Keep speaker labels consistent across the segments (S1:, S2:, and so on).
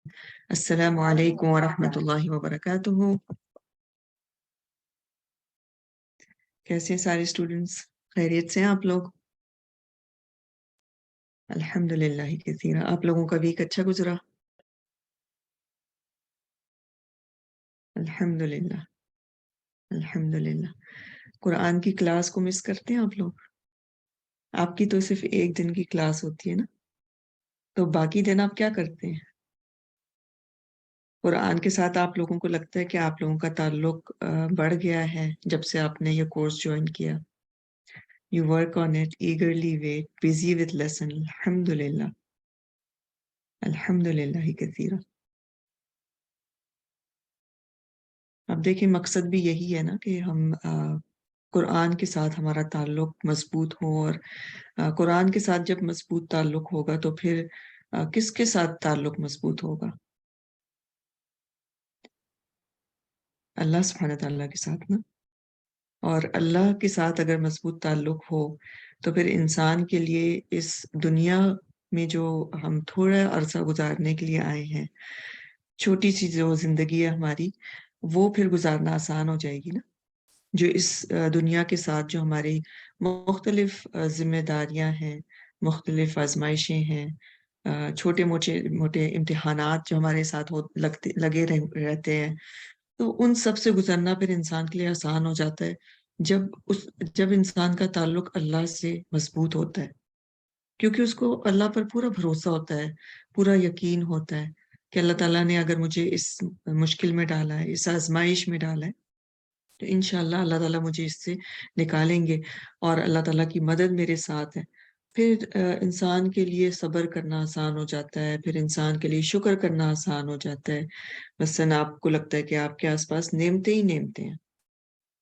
S1: السلام علیکم ورحمۃ اللہ وبرکاتہ. کیسے ہیں سارے اسٹوڈنٹس؟ خیریت سے ہیں آپ لوگ؟ الحمد للہ کثیرا. آپ لوگوں کا ویک اچھا گزرا؟ الحمد للہ الحمد للہ. قرآن کی کلاس کو مس کرتے ہیں آپ لوگ؟ آپ کی تو صرف ایک دن کی کلاس ہوتی ہے نا، تو باقی دن آپ کیا کرتے ہیں؟ قرآن کے ساتھ آپ لوگوں کو لگتا ہے کہ آپ لوگوں کا تعلق بڑھ گیا ہے جب سے آپ نے یہ کورس جوائن کیا؟ You work on it, eagerly wait, busy with lesson. الحمدللہ الحمدللہ کثیرا. اب دیکھیں مقصد بھی یہی ہے نا کہ ہم قرآن کے ساتھ ہمارا تعلق مضبوط ہو، اور قرآن کے ساتھ جب مضبوط تعلق ہوگا تو پھر کس کے ساتھ تعلق مضبوط ہوگا؟ اللہ سبحانہ تعالیٰ کے ساتھ نا. اور اللہ کے ساتھ اگر مضبوط تعلق ہو تو پھر انسان کے لیے اس دنیا میں جو ہم تھوڑا عرصہ گزارنے کے لیے آئے ہیں، چھوٹی سی جو زندگی ہے ہماری، وہ پھر گزارنا آسان ہو جائے گی نا. جو اس دنیا کے ساتھ جو ہماری مختلف ذمہ داریاں ہیں، مختلف آزمائشیں ہیں، چھوٹے موٹے امتحانات جو ہمارے ساتھ لگے رہتے ہیں، تو ان سب سے گزرنا پھر انسان کے لیے آسان ہو جاتا ہے جب انسان کا تعلق اللہ سے مضبوط ہوتا ہے، کیونکہ اس کو اللہ پر پورا بھروسہ ہوتا ہے، پورا یقین ہوتا ہے کہ اللہ تعالیٰ نے اگر مجھے اس مشکل میں ڈالا ہے، اس آزمائش میں ڈالا ہے، تو انشاءاللہ اللہ تعالیٰ مجھے اس سے نکالیں گے، اور اللہ تعالیٰ کی مدد میرے ساتھ ہے. پھر انسان کے لیے صبر کرنا آسان ہو جاتا ہے، پھر انسان کے لیے شکر کرنا آسان ہو جاتا ہے. مثلاً آپ کو لگتا ہے کہ آپ کے آس پاس نعمتیں ہی نعمتیں ہیں.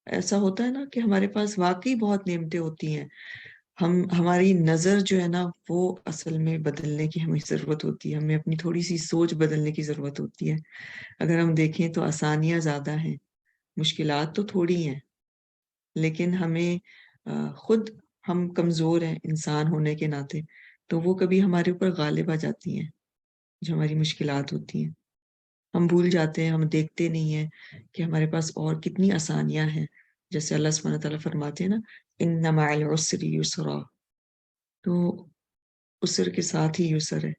S1: ایسا ہوتا ہے نا کہ ہمارے پاس واقعی بہت نعمتیں ہوتی ہیں، ہماری نظر جو ہے نا وہ اصل میں بدلنے کی ہمیں ضرورت ہوتی ہے، ہمیں اپنی تھوڑی سی سوچ بدلنے کی ضرورت ہوتی ہے. اگر ہم دیکھیں تو آسانیاں زیادہ ہیں، مشکلات تو تھوڑی ہیں، لیکن ہمیں خود ہم کمزور ہیں انسان ہونے کے ناطے، تو وہ کبھی ہمارے اوپر غالب آ جاتی ہیں جو ہماری مشکلات ہوتی ہیں. ہم بھول جاتے ہیں، ہم دیکھتے نہیں ہیں کہ ہمارے پاس اور کتنی آسانیاں ہیں. جیسے اللہ سبحانہ تعالیٰ فرماتے ہیں نا، ان مع العسر یسرا، تو عسر کے ساتھ ہی یسر ہے،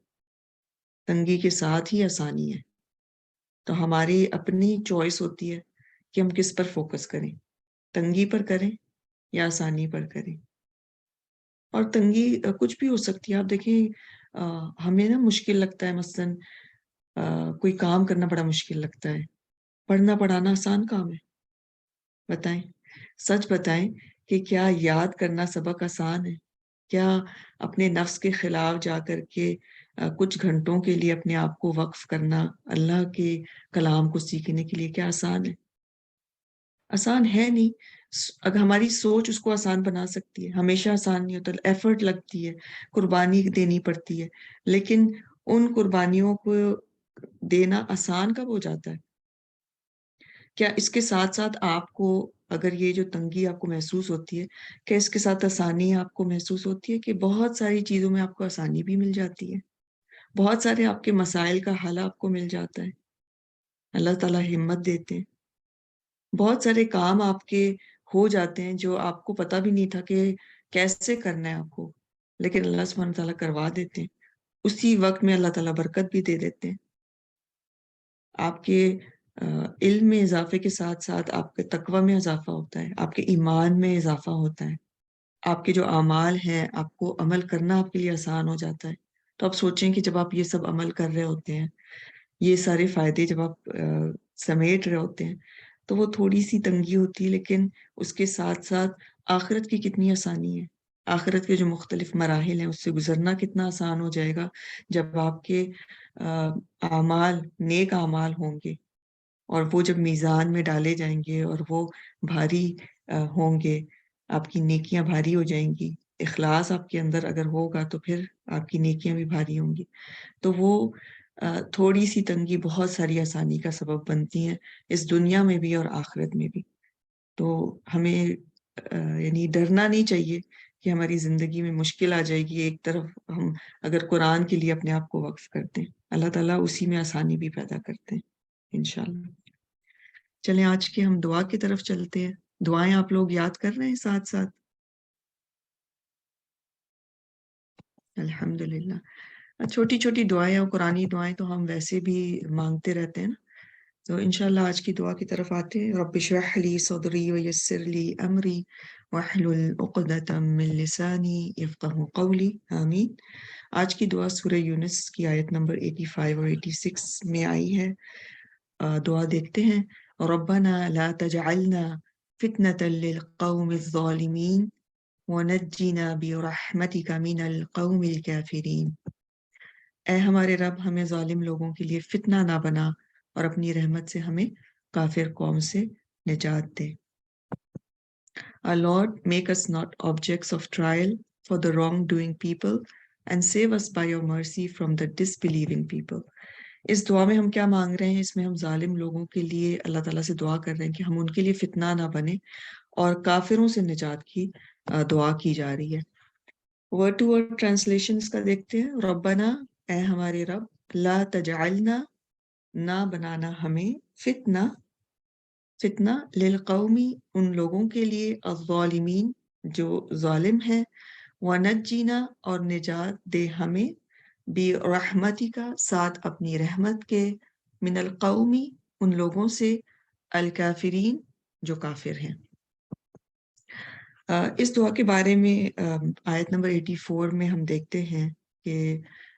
S1: تنگی کے ساتھ ہی آسانی ہے. تو ہماری اپنی چوائس ہوتی ہے کہ ہم کس پر فوکس کریں، تنگی پر کریں یا آسانی پر کریں. اور تنگی کچھ بھی ہو سکتی ہے. آپ دیکھیں ہمیں نا مشکل لگتا ہے، مثلاً کوئی کام کرنا بڑا مشکل لگتا ہے، پڑھنا پڑھانا آسان کام ہے؟ بتائیں، سچ بتائیں کہ کیا یاد کرنا سبق آسان ہے؟ کیا اپنے نفس کے خلاف جا کر کے کچھ گھنٹوں کے لیے اپنے آپ کو وقف کرنا اللہ کے کلام کو سیکھنے کے لیے کیا آسان ہے؟ آسان ہے نہیں. اگر ہماری سوچ اس کو آسان بنا سکتی ہے، ہمیشہ آسان نہیں ہوتا، ایفرٹ لگتی ہے، قربانی دینی پڑتی ہے، لیکن ان قربانیوں کو دینا آسان کب ہو جاتا ہے؟ کیا اس کے ساتھ ساتھ آپ کو، اگر یہ جو تنگی آپ کو محسوس ہوتی ہے، کیا اس کے ساتھ آسانی آپ کو محسوس ہوتی ہے کہ بہت ساری چیزوں میں آپ کو آسانی بھی مل جاتی ہے، بہت سارے آپ کے مسائل کا حل آپ کو مل جاتا ہے، اللہ تعالیٰ ہمت دیتے ہیں، بہت سارے کام آپ کے ہو جاتے ہیں جو آپ کو پتہ بھی نہیں تھا کہ کیسے کرنا ہے آپ کو، لیکن اللہ سبحانہ تعالیٰ کروا دیتے ہیں. اسی وقت میں اللہ تعالیٰ برکت بھی دے دیتے ہیں. آپ کے علم میں اضافے کے ساتھ ساتھ آپ کے تقوی میں اضافہ ہوتا ہے، آپ کے ایمان میں اضافہ ہوتا ہے، آپ کے جو اعمال ہیں آپ کو عمل کرنا آپ کے لیے آسان ہو جاتا ہے. تو آپ سوچیں کہ جب آپ یہ سب عمل کر رہے ہوتے ہیں، یہ سارے فائدے جب آپ سمیٹ رہے ہوتے ہیں، تو وہ تھوڑی سی تنگی ہوتی ہے، لیکن اس کے ساتھ ساتھ آخرت کی کتنی آسانی ہے. آخرت کے جو مختلف مراحل ہیں اس سے گزرنا کتنا آسان ہو جائے گا جب آپ کے اعمال نیک اعمال ہوں گے، اور وہ جب میزان میں ڈالے جائیں گے اور وہ بھاری ہوں گے، آپ کی نیکیاں بھاری ہو جائیں گی. اخلاص آپ کے اندر اگر ہوگا تو پھر آپ کی نیکیاں بھی بھاری ہوں گی. تو وہ تھوڑی سی تنگی بہت ساری آسانی کا سبب بنتی ہیں، اس دنیا میں بھی اور آخرت میں بھی. تو ہمیں یعنی ڈرنا نہیں چاہیے کہ ہماری زندگی میں مشکل آ جائے گی ایک طرف ہم اگر قرآن کے لیے اپنے آپ کو وقف کرتے ہیں، اللہ تعالیٰ اسی میں آسانی بھی پیدا کرتے ہیں انشاءاللہ۔ چلیں آج کے ہم دعا کی طرف چلتے ہیں۔ دعائیں آپ لوگ یاد کر رہے ہیں ساتھ ساتھ؟ الحمدللہ۔ چھوٹی چھوٹی دعائیں اور قرآنی دعائیں تو ہم ویسے بھی مانگتے رہتے ہیں نا، تو انشاءاللہ آج کی دعا کی طرف آتے ہیں۔ رب اشرح لی صدری ویسر لی امری واحلل عقدۃ من لسانی یفقہوا قولی، آمین۔ آج کی دعا سورہ یونس کی آیت نمبر 85 اور 86 میں آئی ہے۔ دعا دیکھتے ہیں۔ ربنا لا تجعلنا فتنة للقوم الظالمین ونجنا برحمتک من القوم الکافرین۔ اے ہمارے رب، ہمیں ظالم لوگوں کے لیے فتنہ نہ بنا اور اپنی رحمت سے ہمیں کافر قوم سے نجات دے۔ Our Lord, make us not objects of trial for the wrong-doing people and save us by your mercy from the disbelieving people۔ اس دعا میں ہم کیا مانگ رہے ہیں؟ اس میں ہم ظالم لوگوں کے لیے اللہ تعالیٰ سے دعا کر رہے ہیں کہ ہم ان کے لیے فتنہ نہ بنے، اور کافروں سے نجات کی دعا کی جا رہی ہے۔ ورڈ ٹو ورڈ ٹرانسلیشن اس کا دیکھتے ہیں۔ ربنا، اے ہمارے رب، لا تجعلنا، نہ بنانا ہمیں، فتنہ للقومی، ان لوگوں کے لیے، الظالمین، جو ظالم ہیں، ونجینا، اور نجات دے ہمیں، برحمتک، ساتھ اپنی رحمت کے، من القومی، ان لوگوں سے، الکافرین، جو کافر ہیں۔ اس دعا کے بارے میں آیت نمبر 84 میں ہم دیکھتے ہیں کہ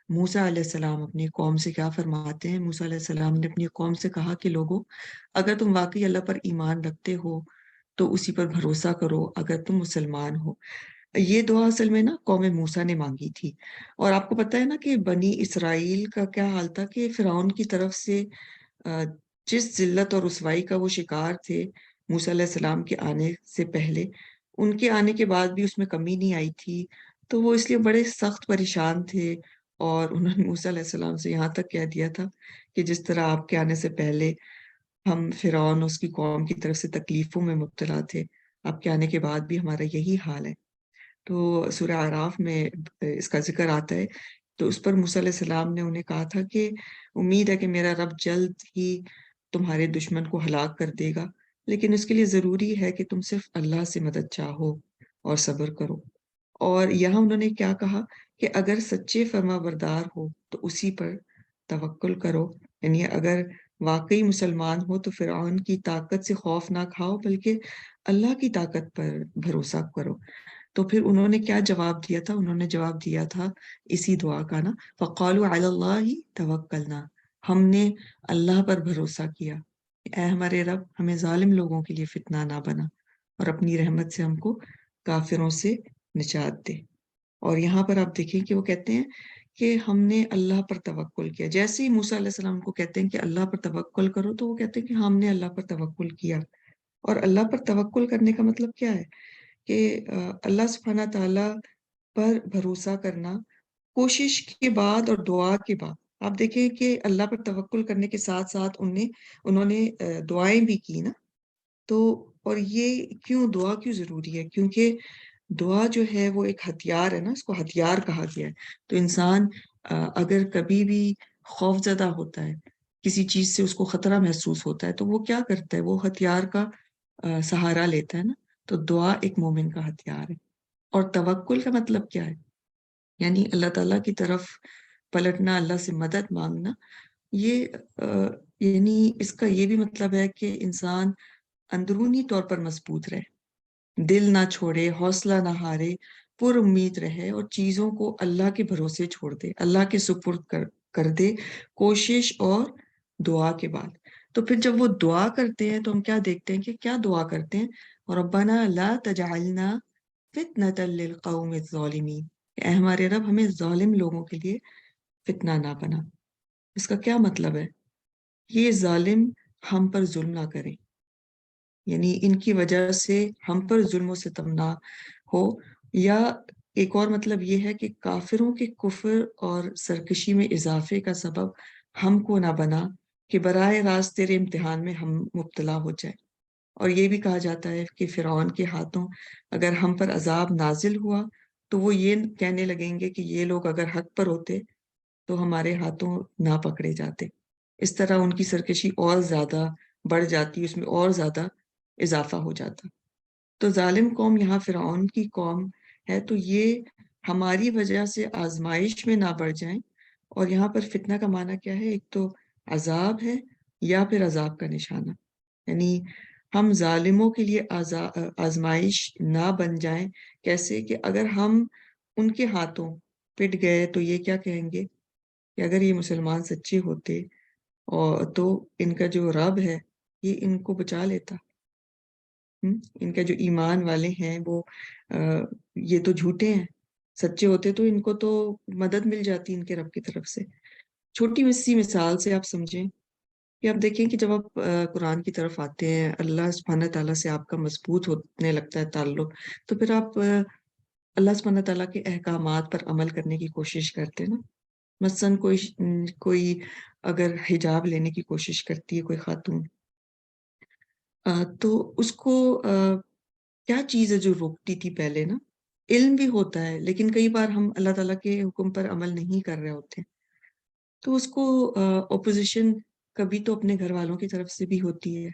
S1: موسیٰ علیہ السلام اپنی قوم سے کیا فرماتے ہیں۔ موسیٰ علیہ السلام نے اپنی قوم سے کہا کہ لوگوں، اگر تم واقعی اللہ پر ایمان رکھتے ہو تو اسی پر بھروسہ کرو اگر تم مسلمان ہو۔ یہ دعا اصل میں نا قوم موسیٰ نے مانگی تھی، اور آپ کو پتہ ہے نا کہ بنی اسرائیل کا کیا حال تھا کہ فرعون کی طرف سے جس ذلت اور رسوائی کا وہ شکار تھے موسیٰ علیہ السلام کے آنے سے پہلے، ان کے آنے کے بعد بھی اس میں کمی نہیں آئی تھی، تو وہ اس لیے بڑے سخت پریشان تھے، اور انہوں نے موسیٰ علیہ السلام سے یہاں تک کہہ دیا تھا کہ جس طرح آپ کے آنے سے پہلے ہم فرعون اس کی قوم کی طرف سے تکلیفوں میں مبتلا تھے، آپ کے آنے کے بعد بھی ہمارا یہی حال ہے۔ تو سورہ اعراف میں اس کا ذکر آتا ہے، تو اس پر موسیٰ علیہ السلام نے انہیں کہا تھا کہ امید ہے کہ میرا رب جلد ہی تمہارے دشمن کو ہلاک کر دے گا، لیکن اس کے لیے ضروری ہے کہ تم صرف اللہ سے مدد چاہو اور صبر کرو۔ اور یہاں انہوں نے کیا کہا کہ اگر سچے فرما بردار ہو تو اسی پر توکل کرو، یعنی اگر واقعی مسلمان ہو تو فرعون کی طاقت سے خوف نہ کھاؤ بلکہ اللہ کی طاقت پر بھروسہ کرو۔ تو پھر انہوں نے کیا جواب دیا تھا؟ انہوں نے جواب دیا تھا اسی دعا کا نا، فَقَالُوا عَلَى اللَّهِ تَوَكَّلْنَا، ہم نے اللہ پر بھروسہ کیا۔ اے ہمارے رب، ہمیں ظالم لوگوں کے لیے فتنہ نہ بنا اور اپنی رحمت سے ہم کو کافروں سے نجات دے۔ اور یہاں پر آپ دیکھیں کہ وہ کہتے ہیں کہ ہم نے اللہ پر توکل کیا۔ جیسے ہی موسیٰ علیہ السلام کو کہتے ہیں کہ اللہ پر توکل کرو، تو وہ کہتے ہیں کہ ہم نے اللہ پر توکل کیا۔ اور اللہ پر توکل کرنے کا مطلب کیا ہے؟ کہ اللہ سبحانہ تعالیٰ پر بھروسہ کرنا کوشش کے بعد اور دعا کے بعد۔ آپ دیکھیں کہ اللہ پر توکل کرنے کے ساتھ ساتھ انہوں نے دعائیں بھی کی نا۔ تو اور یہ کیوں دعا کیوں ضروری ہے؟ کیونکہ دعا جو ہے وہ ایک ہتھیار ہے نا، اس کو ہتھیار کہا گیا ہے۔ تو انسان اگر کبھی بھی خوف زدہ ہوتا ہے، کسی چیز سے اس کو خطرہ محسوس ہوتا ہے، تو وہ کیا کرتا ہے؟ وہ ہتھیار کا سہارا لیتا ہے نا۔ تو دعا ایک مومن کا ہتھیار ہے۔ اور توکل کا مطلب کیا ہے؟ یعنی اللہ تعالیٰ کی طرف پلٹنا، اللہ سے مدد مانگنا۔ یہ یعنی اس کا یہ بھی مطلب ہے کہ انسان اندرونی طور پر مضبوط رہے، دل نہ چھوڑے، حوصلہ نہ ہارے، پر امید رہے، اور چیزوں کو اللہ کے بھروسے چھوڑ دے، اللہ کے سپرد کر دے، کوشش اور دعا کے بعد۔ تو پھر جب وہ دعا کرتے ہیں تو ہم کیا دیکھتے ہیں کہ کیا دعا کرتے ہیں؟ ربنا لا تجعلنا فتنة للقوم الظالمین، اے ہمارے رب، ہمیں ظالم لوگوں کے لیے فتنہ نہ بنا۔ اس کا کیا مطلب ہے؟ یہ ظالم ہم پر ظلم نہ کریں، یعنی ان کی وجہ سے ہم پر ظلم و ستم نہ ہو، یا ایک اور مطلب یہ ہے کہ کافروں کے کفر اور سرکشی میں اضافے کا سبب ہم کو نہ بنا کہ براہ راست تیرے امتحان میں ہم مبتلا ہو جائیں۔ اور یہ بھی کہا جاتا ہے کہ فرعون کے ہاتھوں اگر ہم پر عذاب نازل ہوا تو وہ یہ کہنے لگیں گے کہ یہ لوگ اگر حق پر ہوتے تو ہمارے ہاتھوں نہ پکڑے جاتے. اس طرح ان کی سرکشی اور زیادہ بڑھ جاتی، اس میں اور زیادہ اضافہ ہو جاتا. تو ظالم قوم یہاں فرعون کی قوم ہے، تو یہ ہماری وجہ سے آزمائش میں نہ بڑھ جائیں. اور یہاں پر فتنہ کا معنی کیا ہے؟ ایک تو عذاب ہے یا پھر عذاب کا نشانہ، یعنی ہم ظالموں کے لیے آزمائش نہ بن جائیں. کیسے کہ اگر ہم ان کے ہاتھوں پٹ گئے تو یہ کیا کہیں گے کہ اگر یہ مسلمان سچے ہوتے اور تو ان کا جو رب ہے یہ ان کو بچا لیتا. ان کا جو ایمان والے ہیں وہ یہ تو جھوٹے ہیں، سچے ہوتے تو ان کو تو مدد مل جاتی ان کے رب کی طرف سے. چھوٹی سی مثال سے آپ سمجھیں کہ آپ دیکھیں کہ جب آپ قرآن کی طرف آتے ہیں، اللہ سبحانہ تعالیٰ سے آپ کا مضبوط ہونے لگتا ہے تعلق، تو پھر آپ اللہ سبحانہ تعالیٰ کے احکامات پر عمل کرنے کی کوشش کرتے ہیں نا. مثلاً کوئی اگر حجاب لینے کی کوشش کرتی ہے کوئی خاتون، تو اس کو کیا چیز ہے جو روکتی تھی پہلے نا؟ علم بھی ہوتا ہے، لیکن کئی بار ہم اللہ تعالیٰ کے حکم پر عمل نہیں کر رہے ہوتے، تو اس کو اپوزیشن کبھی تو اپنے گھر والوں کی طرف سے بھی ہوتی ہے،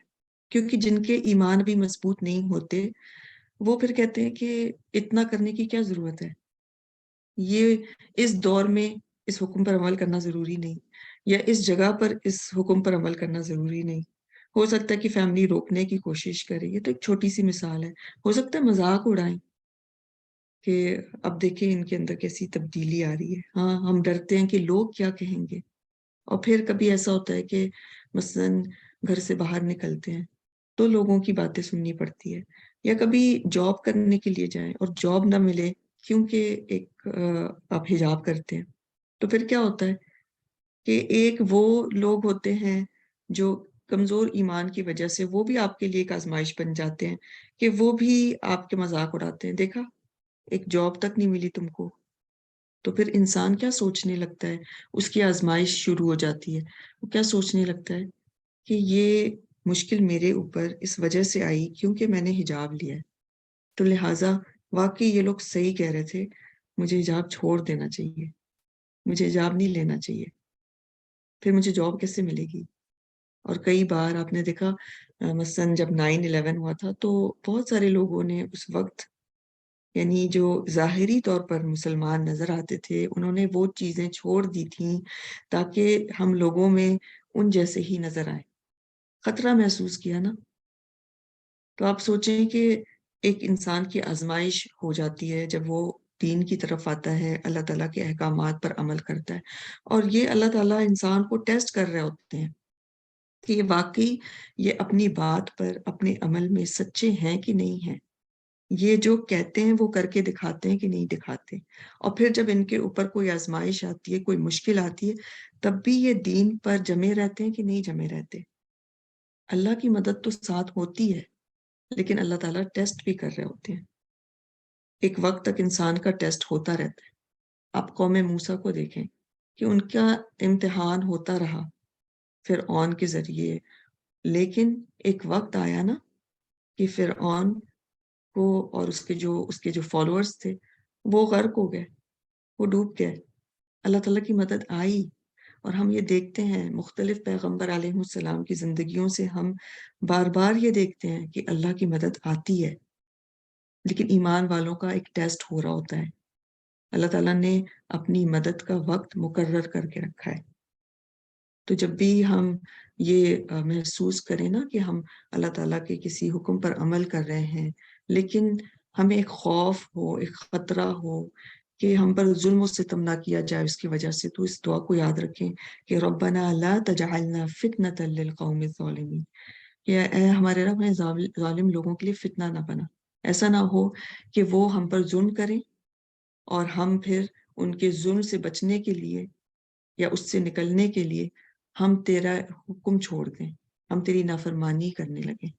S1: کیونکہ جن کے ایمان بھی مضبوط نہیں ہوتے وہ پھر کہتے ہیں کہ اتنا کرنے کی کیا ضرورت ہے، یہ اس دور میں اس حکم پر عمل کرنا ضروری نہیں، یا اس جگہ پر اس حکم پر عمل کرنا ضروری نہیں. ہو سکتا ہے کہ فیملی روکنے کی کوشش کرے، یہ تو ایک چھوٹی سی مثال ہے. ہو سکتا ہے مذاق اڑائیں کہ اب دیکھیں ان کے اندر کیسی تبدیلی آ رہی ہے. ہاں، ہم ڈرتے ہیں کہ لوگ کیا کہیں گے. اور پھر کبھی ایسا ہوتا ہے کہ مثلاً گھر سے باہر نکلتے ہیں تو لوگوں کی باتیں سننی پڑتی ہے، یا کبھی جاب کرنے کے لیے جائیں اور جاب نہ ملے کیونکہ ایک آپ حجاب کرتے ہیں، تو پھر کیا ہوتا ہے کہ ایک وہ لوگ ہوتے ہیں جو کمزور ایمان کی وجہ سے وہ بھی آپ کے لیے ایک آزمائش بن جاتے ہیں کہ وہ بھی آپ کے مذاق اڑاتے ہیں. دیکھا، ایک جاب تک نہیں ملی تم کو، تو پھر انسان کیا سوچنے لگتا ہے؟ اس کی آزمائش شروع ہو جاتی ہے. وہ کیا سوچنے لگتا ہے کہ یہ مشکل میرے اوپر اس وجہ سے آئی کیونکہ میں نے حجاب لیا ہے، تو لہٰذا واقعی یہ لوگ صحیح کہہ رہے تھے، مجھے حجاب چھوڑ دینا چاہیے، مجھے حجاب نہیں لینا چاہیے، پھر مجھے جاب کیسے ملے گی. اور کئی بار آپ نے دیکھا مثلاً جب 9/11 ہوا تھا تو بہت سارے لوگوں نے اس وقت، یعنی جو ظاہری طور پر مسلمان نظر آتے تھے، انہوں نے وہ چیزیں چھوڑ دی تھیں تاکہ ہم لوگوں میں ان جیسے ہی نظر آئے. خطرہ محسوس کیا نا. تو آپ سوچیں کہ ایک انسان کی آزمائش ہو جاتی ہے جب وہ دین کی طرف آتا ہے، اللہ تعالیٰ کے احکامات پر عمل کرتا ہے، اور یہ اللہ تعالیٰ انسان کو ٹیسٹ کر رہے ہوتے ہیں کہ یہ واقعی یہ اپنی بات پر اپنے عمل میں سچے ہیں کہ نہیں ہیں، یہ جو کہتے ہیں وہ کر کے دکھاتے ہیں کہ نہیں دکھاتے. اور پھر جب ان کے اوپر کوئی آزمائش آتی ہے، کوئی مشکل آتی ہے، تب بھی یہ دین پر جمے رہتے ہیں کہ نہیں جمے رہتے. اللہ کی مدد تو ساتھ ہوتی ہے، لیکن اللہ تعالیٰ ٹیسٹ بھی کر رہے ہوتے ہیں. ایک وقت تک انسان کا ٹیسٹ ہوتا رہتا ہے. آپ قوم موسیٰ کو دیکھیں کہ ان کا امتحان ہوتا رہا فرعون کے ذریعے، لیکن ایک وقت آیا نا کہ فرعون کو اور اس کے جو فالوورز تھے وہ غرق ہو گئے، وہ ڈوب گئے. اللہ تعالیٰ کی مدد آئی، اور ہم یہ دیکھتے ہیں مختلف پیغمبر علیہ السلام کی زندگیوں سے، ہم بار بار یہ دیکھتے ہیں کہ اللہ کی مدد آتی ہے، لیکن ایمان والوں کا ایک ٹیسٹ ہو رہا ہوتا ہے. اللہ تعالیٰ نے اپنی مدد کا وقت مقرر کر کے رکھا ہے. تو جب بھی ہم یہ محسوس کریں نا کہ ہم اللہ تعالیٰ کے کسی حکم پر عمل کر رہے ہیں، لیکن ہمیں ایک خوف ہو، ایک خطرہ ہو کہ ہم پر ظلم و ستم نہ کیا جائے اس کی وجہ سے، تو اس دعا کو یاد رکھیں کہ ربنا لا تجعلنا فتنة للقوم الظالمین، کہ اے ہمارے رب، ہمیں ظالم لوگوں کے لیے فتنہ نہ بنا. ایسا نہ ہو کہ وہ ہم پر ظلم کریں اور ہم پھر ان کے ظلم سے بچنے کے لیے یا اس سے نکلنے کے لیے ہم تیرا حکم چھوڑ دیں، ہم تیری نافرمانی کرنے لگیں،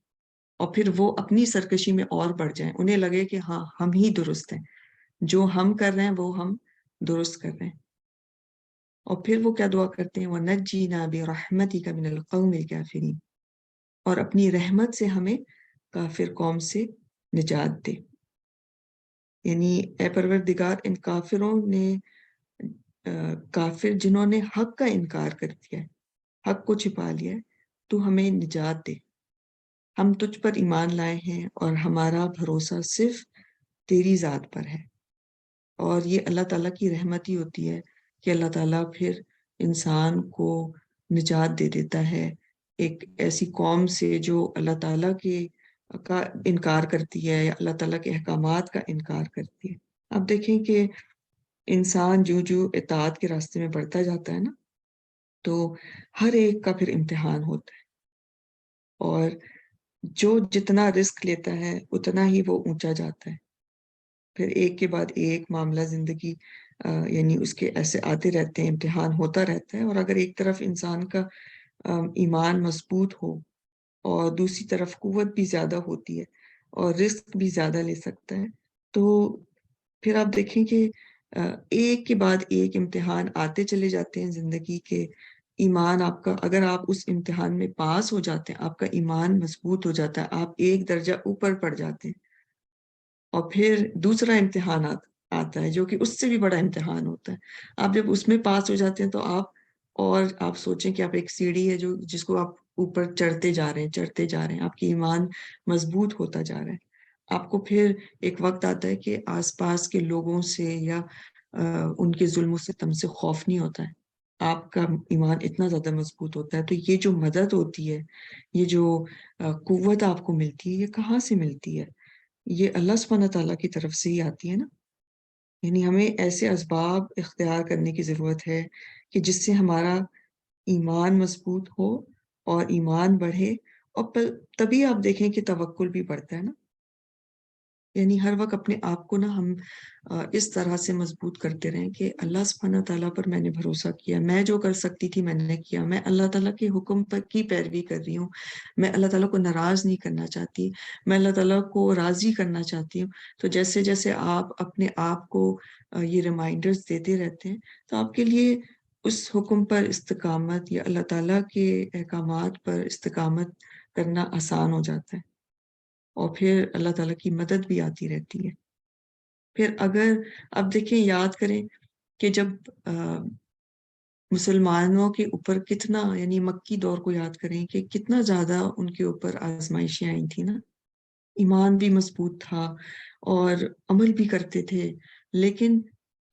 S1: اور پھر وہ اپنی سرکشی میں اور بڑھ جائیں، انہیں لگے کہ ہاں ہم ہی درست ہیں، جو ہم کر رہے ہیں وہ ہم درست کر رہے ہیں. اور پھر وہ کیا دعا کرتے ہیں، وَنَجِّنَا بِرَحْمَتِكَ مِنَ الْقَوْمِ الْكَافِرِينَ، اور اپنی رحمت سے ہمیں کافر قوم سے نجات دے۔ یعنی اے پروردگار، ان کافروں نے کافر جنہوں نے حق کا انکار کر دیا ہے، حق کو چھپا لیا ہے، تو ہمیں نجات دے۔ ہم تجھ پر ایمان لائے ہیں اور ہمارا بھروسہ صرف تیری ذات پر ہے۔ اور یہ اللہ تعالیٰ کی رحمت ہی ہوتی ہے کہ اللہ تعالیٰ پھر انسان کو نجات دے دیتا ہے ایک ایسی قوم سے جو اللہ تعالیٰ کا انکار کرتی ہے یا اللہ تعالیٰ کے احکامات کا انکار کرتی ہے۔ اب دیکھیں کہ انسان جو اطاعت کے راستے میں بڑھتا جاتا ہے نا، تو ہر ایک کا پھر امتحان ہوتا ہے، اور جو جتنا رسک لیتا ہے اتنا ہی وہ اونچا جاتا ہے۔ پھر ایک کے بعد ایک معاملہ زندگی یعنی اس کے ایسے آتے رہتے ہیں، امتحان ہوتا رہتا ہے۔ اور اگر ایک طرف انسان کا ایمان مضبوط ہو اور دوسری طرف قوت بھی زیادہ ہوتی ہے اور رزق بھی زیادہ لے سکتا ہے، تو پھر آپ دیکھیں کہ ایک کے بعد ایک امتحان آتے چلے جاتے ہیں زندگی کے۔ ایمان آپ کا، اگر آپ اس امتحان میں پاس ہو جاتے ہیں، آپ کا ایمان مضبوط ہو جاتا ہے، آپ ایک درجہ اوپر پڑ جاتے ہیں، اور پھر دوسرا امتحان آتا ہے جو کہ اس سے بھی بڑا امتحان ہوتا ہے۔ آپ جب اس میں پاس ہو جاتے ہیں تو آپ سوچیں کہ آپ ایک سیڑھی ہے جس کو آپ اوپر چڑھتے جا رہے ہیں، آپ کی ایمان مضبوط ہوتا جا رہا ہے۔ آپ کو پھر ایک وقت آتا ہے کہ آس پاس کے لوگوں سے یا ان کے ظلم و ستم سے خوف نہیں ہوتا ہے، آپ کا ایمان اتنا زیادہ مضبوط ہوتا ہے۔ تو یہ جو مدد ہوتی ہے، یہ جو قوت آپ کو ملتی ہے، یہ کہاں سے ملتی ہے؟ یہ اللہ سبحانہ تعالیٰ کی طرف سے ہی آتی ہے نا۔ یعنی ہمیں ایسے اسباب اختیار کرنے کی ضرورت ہے کہ جس سے ہمارا ایمان مضبوط ہو اور ایمان بڑھے، اور تبھی آپ دیکھیں کہ توکل بھی بڑھتا ہے نا۔ یعنی ہر وقت اپنے آپ کو نا ہم اس طرح سے مضبوط کرتے رہیں کہ اللہ سبحانہ تعالیٰ پر میں نے بھروسہ کیا، میں جو کر سکتی تھی میں نے کیا، میں اللہ تعالیٰ کے حکم پر کی پیروی کر رہی ہوں، میں اللہ تعالیٰ کو ناراض نہیں کرنا چاہتی، میں اللہ تعالیٰ کو راضی کرنا چاہتی ہوں۔ تو جیسے جیسے آپ اپنے آپ کو یہ ریمائنڈرز دیتے رہتے ہیں، تو آپ کے لیے اس حکم پر استقامت یا اللہ تعالیٰ کے احکامات پر استقامت کرنا آسان ہو جاتا ہے، اور پھر اللہ تعالیٰ کی مدد بھی آتی رہتی ہے۔ پھر اگر اب دیکھیں، یاد کریں کہ جب مسلمانوں کے اوپر کتنا، یعنی مکی دور کو یاد کریں کہ کتنا زیادہ ان کے اوپر آزمائشیں آئی تھی نا، ایمان بھی مضبوط تھا اور عمل بھی کرتے تھے، لیکن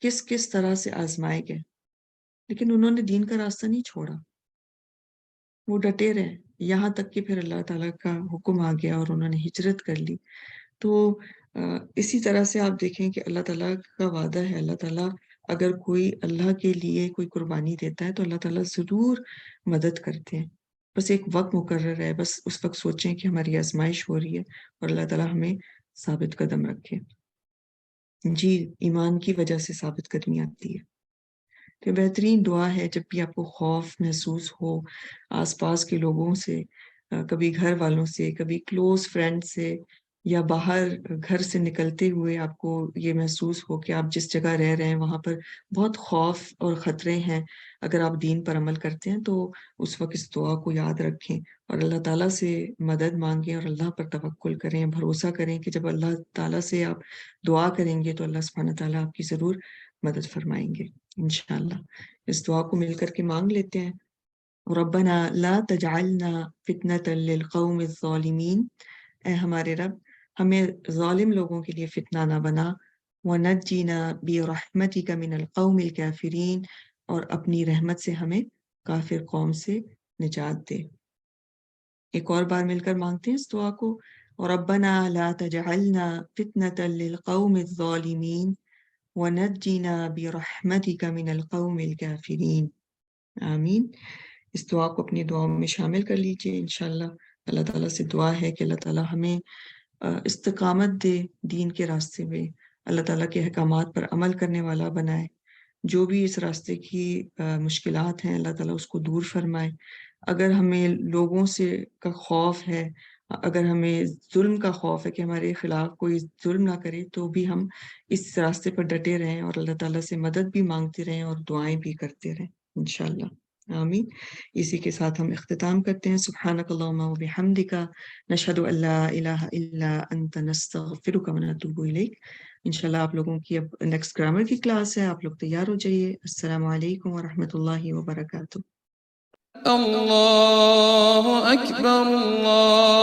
S1: کس طرح سے آزمائے گئے، لیکن انہوں نے دین کا راستہ نہیں چھوڑا، وہ ڈٹے رہے یہاں تک کہ پھر اللہ تعالیٰ کا حکم آ گیا اور انہوں نے ہجرت کر لی۔ تو اسی طرح سے آپ دیکھیں کہ اللہ تعالیٰ کا وعدہ ہے، اللہ تعالیٰ اگر کوئی اللہ کے لیے کوئی قربانی دیتا ہے تو اللہ تعالیٰ ضرور مدد کرتے ہیں۔ بس ایک وقت مقرر ہے، بس اس وقت سوچیں کہ ہماری آزمائش ہو رہی ہے اور اللہ تعالیٰ ہمیں ثابت قدم رکھے۔ جی، ایمان کی وجہ سے ثابت قدمی آتی ہے۔ تو بہترین دعا ہے جب بھی آپ کو خوف محسوس ہو آس پاس کے لوگوں سے، کبھی گھر والوں سے، کبھی کلوز فرینڈ سے، یا باہر گھر سے نکلتے ہوئے آپ کو یہ محسوس ہو کہ آپ جس جگہ رہ رہے ہیں وہاں پر بہت خوف اور خطرے ہیں، اگر آپ دین پر عمل کرتے ہیں تو اس وقت اس دعا کو یاد رکھیں اور اللہ تعالیٰ سے مدد مانگیں اور اللہ پر توکل کریں، بھروسہ کریں کہ جب اللہ تعالیٰ سے آپ دعا کریں گے تو اللہ سبحانہ تعالیٰ آپ کی ضرور مدد فرمائیں گے انشاءاللہ۔ اس دعا کو مل کر کے مانگ لیتے ہیں۔ ربنا لا تجعلنا فتنة للقوم الظالمین، اے ہمارے رب ہمیں ظالم لوگوں کے لیے فتنہ نہ بنا، وَنَجِّنَا بِرَحْمَتِكَ مِنَ الْقَوْمِ الْكَافِرِينَ، اور اپنی رحمت سے ہمیں کافر قوم سے نجات دے۔ ایک اور بار مل کر مانگتے ہیں اس دعا کو، ربنا لا تجعلنا فتنة للقوم الظالمین وَنَجِّنَا بِرَحْمَتِكَ مِنَ الْقَوْمِ الْكَافِرِينَ۔ آمین۔ اس دعا کو اپنی دعاؤں میں شامل کر لیجئے انشاءاللہ۔ اللہ تعالیٰ سے دعا ہے کہ اللہ تعالیٰ ہمیں استقامت دے دین کے راستے میں، اللہ تعالیٰ کے احکامات پر عمل کرنے والا بنائے، جو بھی اس راستے کی مشکلات ہیں اللہ تعالیٰ اس کو دور فرمائے۔ اگر ہمیں لوگوں سے کا خوف ہے، اگر ہمیں ظلم کا خوف ہے کہ ہمارے خلاف کوئی ظلم نہ کرے، تو بھی ہم اس راستے پر ڈٹے رہیں اور اللہ تعالیٰ سے مدد بھی مانگتے رہیں اور دعائیں بھی کرتے رہیں انشاءاللہ۔ آمین۔ اسی کے ساتھ ہم اختتام کرتے ہیں۔ سبحانک اللہم و بحمدک، نشہد ان لا الہ الا انت، نستغفرک و نتوب الیک۔ انشاءاللہ آپ لوگوں کی اب نیکسٹ گرامر کی کلاس ہے، آپ لوگ تیار ہو جائیے۔ السلام علیکم ورحمۃ اللہ وبرکاتہ۔
S2: اللہ اکبر اللہ